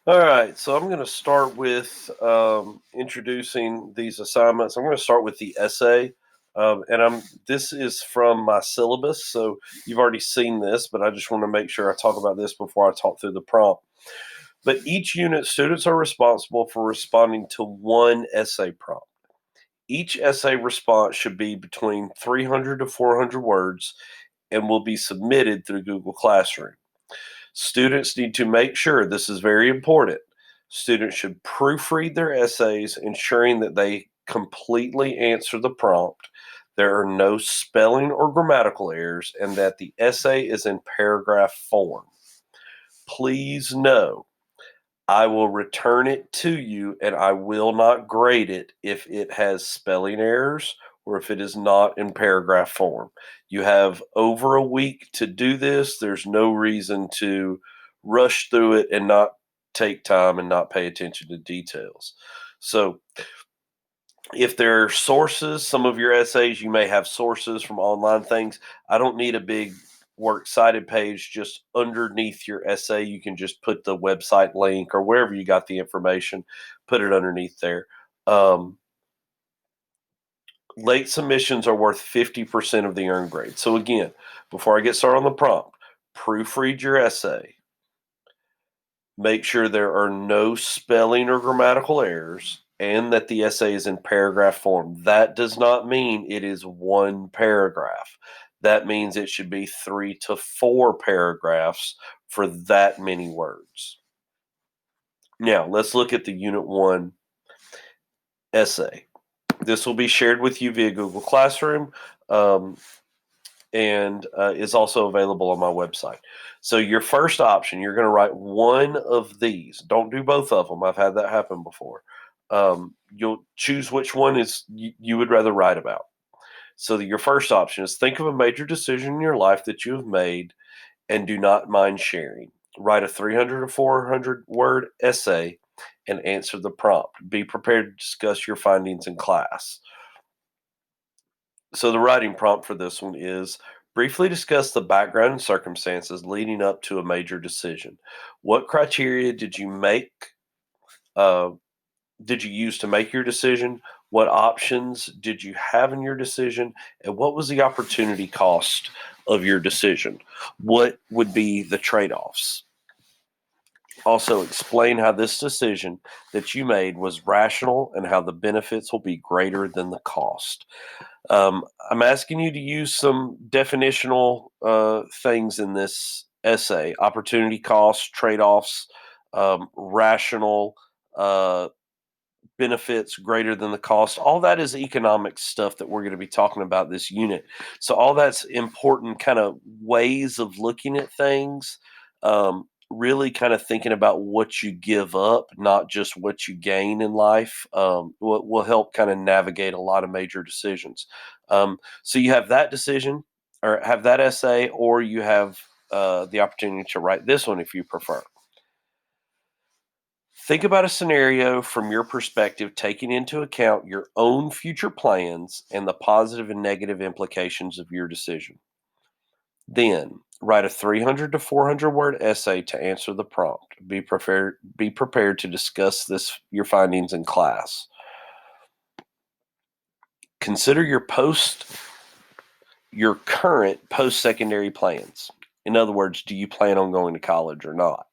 All right, so I'm going to start with introducing these assignments. I'm going to start with the essay, and This is from my syllabus, so you've already seen this, but I just want to make sure I talk about this before I talk through the prompt. But each unit, students are responsible for responding to one essay prompt. Each essay response should be between 300 to 400 words and will be submitted through Google Classroom. Students need to make sure this is very important. Students should proofread their essays, ensuring that they completely answer the prompt. There are no spelling or grammatical errors, and that the essay is in paragraph form. Please know I will return it to you and I will not grade it if it has spelling errors or if it is not in paragraph form. You have over a week to do this. There's no reason to rush through it and not take time and not pay attention to details. So, if there are sources, some of your essays, you may have sources from online things. I don't need a big works cited page just underneath your essay. You can just put the website link or wherever you got the information, put it underneath there. Um, Late submissions are worth 50% of the earned grade. So, again, before I get started on the prompt, proofread your essay. Make sure there are no spelling or grammatical errors and that the essay is in paragraph form. That does not mean it is one paragraph. That means it should be 3 to 4 paragraphs for that many words. Now, let's look at the Unit 1 essay. This will be shared with you via Google Classroom. And is also available on my website. So your first option, you're going to write one of these. Don't do both of them. I've had that happen before. You'll choose which one is you would rather write about. So your first option is think of a major decision in your life that you have made and do not mind sharing. Write a 300 to 400 word essay and answer the prompt. Be prepared to discuss your findings in class. So the writing prompt for this one is briefly discuss the background and circumstances leading up to a major decision. What criteria uh, did you use to make your decision? What options did you have in your decision? And what was the opportunity cost of your decision? What would be the trade-offs? Also, explain how this decision that you made was rational and how the benefits will be greater than the cost. I'm asking you to use some definitional things in this essay: opportunity costs, trade offs, rational uh, benefits greater than the cost. All that is economic stuff that we're going to be talking about this unit. So, all that's important kind of ways of looking at things. Really kind of thinking about what you give up, not just what you gain in life, will help kind of navigate a lot of major decisions. So you have that decision or have that essay, or you have the opportunity to write this one if you prefer. Think about a scenario from your perspective, taking into account your own future plans and the positive and negative implications of your decision. Then write a 300 to 400 word essay to answer the prompt. Be prepared to discuss your findings in class. Consider your current post-secondary plans. In other words, do you plan on going to college or not?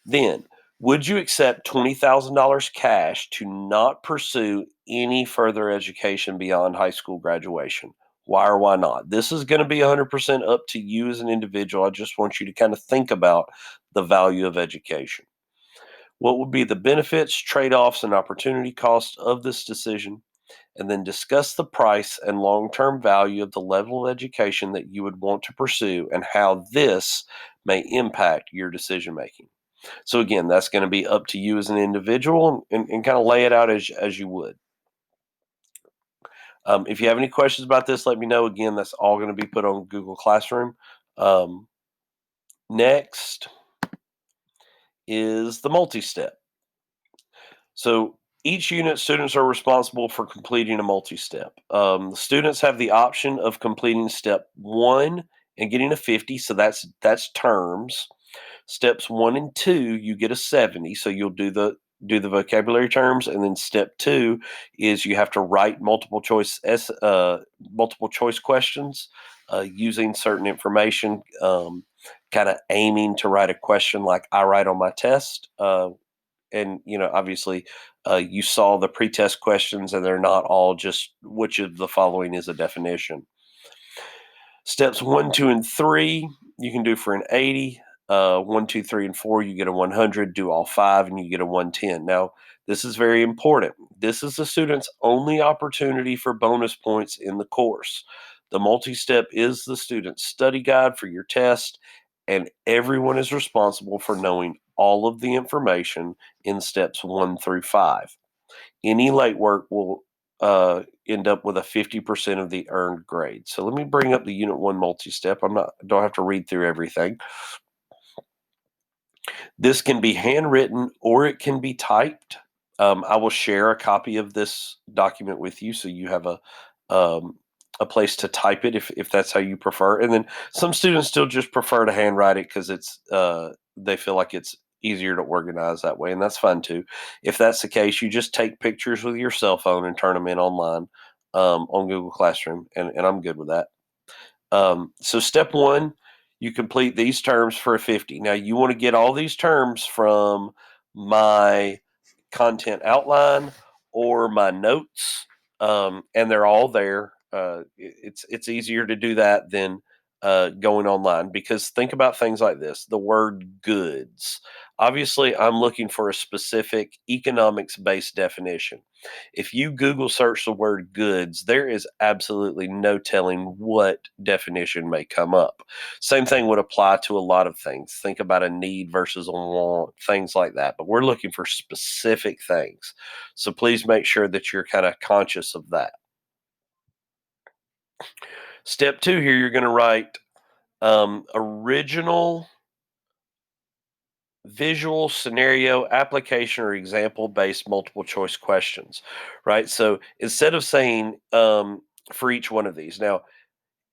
Then, would you accept $20,000 cash to not pursue any further education beyond high school graduation? Why or why not? This is going to be 100% up to you as an individual. I just want you to kind of think about the value of education. What would be the benefits, trade offs, and opportunity costs of this decision? And then discuss the price and long term value of the level of education that you would want to pursue and how this may impact your decision making. So again, that's going to be up to you as an individual and kind of lay it out as you would. If you have any questions about this, let me know. Again, that's all going to be put on Google Classroom. Um, Next is the multi-step. So each unit, students are responsible for completing a multi-step. The students have the option of completing step 1 and getting a 50. So that's terms. Steps 1 and 2, you get a 70, so you'll do the vocabulary terms, and then step 2 is you have to write multiple choice questions using certain information, kind of aiming to write a question like I write on my test. And obviously, you saw the pretest questions, and they're not all just which of the following is a definition. Steps 1, 2, and 3, you can do for an 80. 1, 2, 3, and 4, you get a 100. Do all 5, and you get a 110. Now, this is very important. This is the student's only opportunity for bonus points in the course. The multi-step is the student's study guide for your test, and everyone is responsible for knowing all of the information in steps 1 through 5. Any late work will end up with a 50% of the earned grade. So let me bring up the Unit 1 multi-step. Don't have to read through everything. This can be handwritten or it can be typed. I will share a copy of this document with you so you have um, a place to type it if that's how you prefer. And then some students still just prefer to handwrite it because they feel like it's easier to organize that way, and that's fine too. If that's the case, you just take pictures with your cell phone and turn them in online on Google Classroom, and I'm good with that. So step 1, you complete these terms for a 50. Now you want to get all these terms from my content outline or my notes, and they're all there. It's easier to do that than going online, because think about things like this: the word goods. Obviously, I'm looking for a specific economics based definition. If you Google search the word goods, there is absolutely no telling what definition may come up. Same thing would apply to a lot of things. Think about a need versus a want, things like that. But we're looking for specific things. So please make sure that you're kind of conscious of that. Step 2 here, you're going to write original visual scenario application or example based multiple choice questions, right? So instead of saying for each one of these, now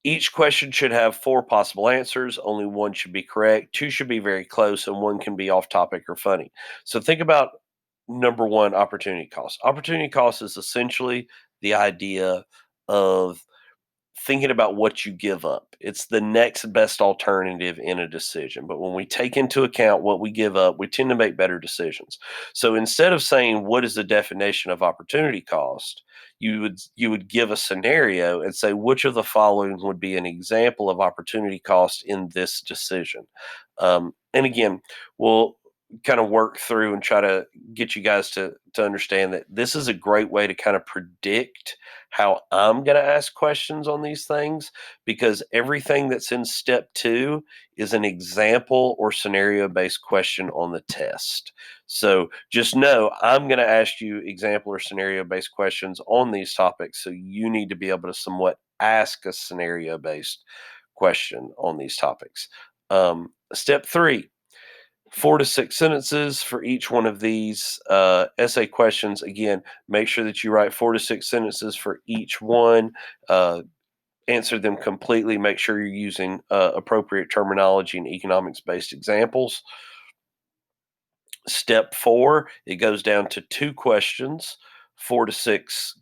each question should have 4 possible answers. Only one should be correct, 2 should be very close, and 1 can be off topic or funny. So think about number 1, opportunity cost. Opportunity cost is essentially the idea of thinking about what you give up. It's the next best alternative in a decision. But when we take into account what we give up, we tend to make better decisions. So instead of saying what is the definition of opportunity cost, you would give a scenario and say which of the following would be an example of opportunity cost in this decision. And again, we'll kind of work through and try to get you guys to understand that this is a great way to kind of predict how I'm going to ask questions on these things, because everything that's in step 2 is an example or scenario based question on the test. So just know I'm going to ask you example or scenario based questions on these topics. So you need to be able to somewhat ask a scenario based question on these topics. Step 3, 4 to 6 sentences for each one of these essay questions. Again, make sure that you write 4 to 6 sentences for each one. Uh, Answer them completely. Make sure you're using appropriate terminology and economics based examples. Step 4, it goes down to 2 questions, 4 to 6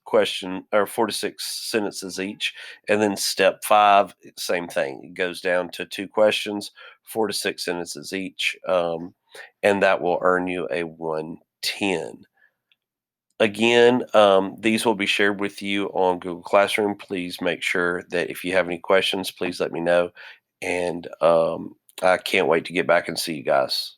sentences each. And then step 5, same thing. It goes down to 2 questions, 4 to 6 sentences each. And that will earn you a 110. Again, these will be shared with you on Google Classroom. Please make sure that if you have any questions, please let me know. And I can't wait to get back and see you guys.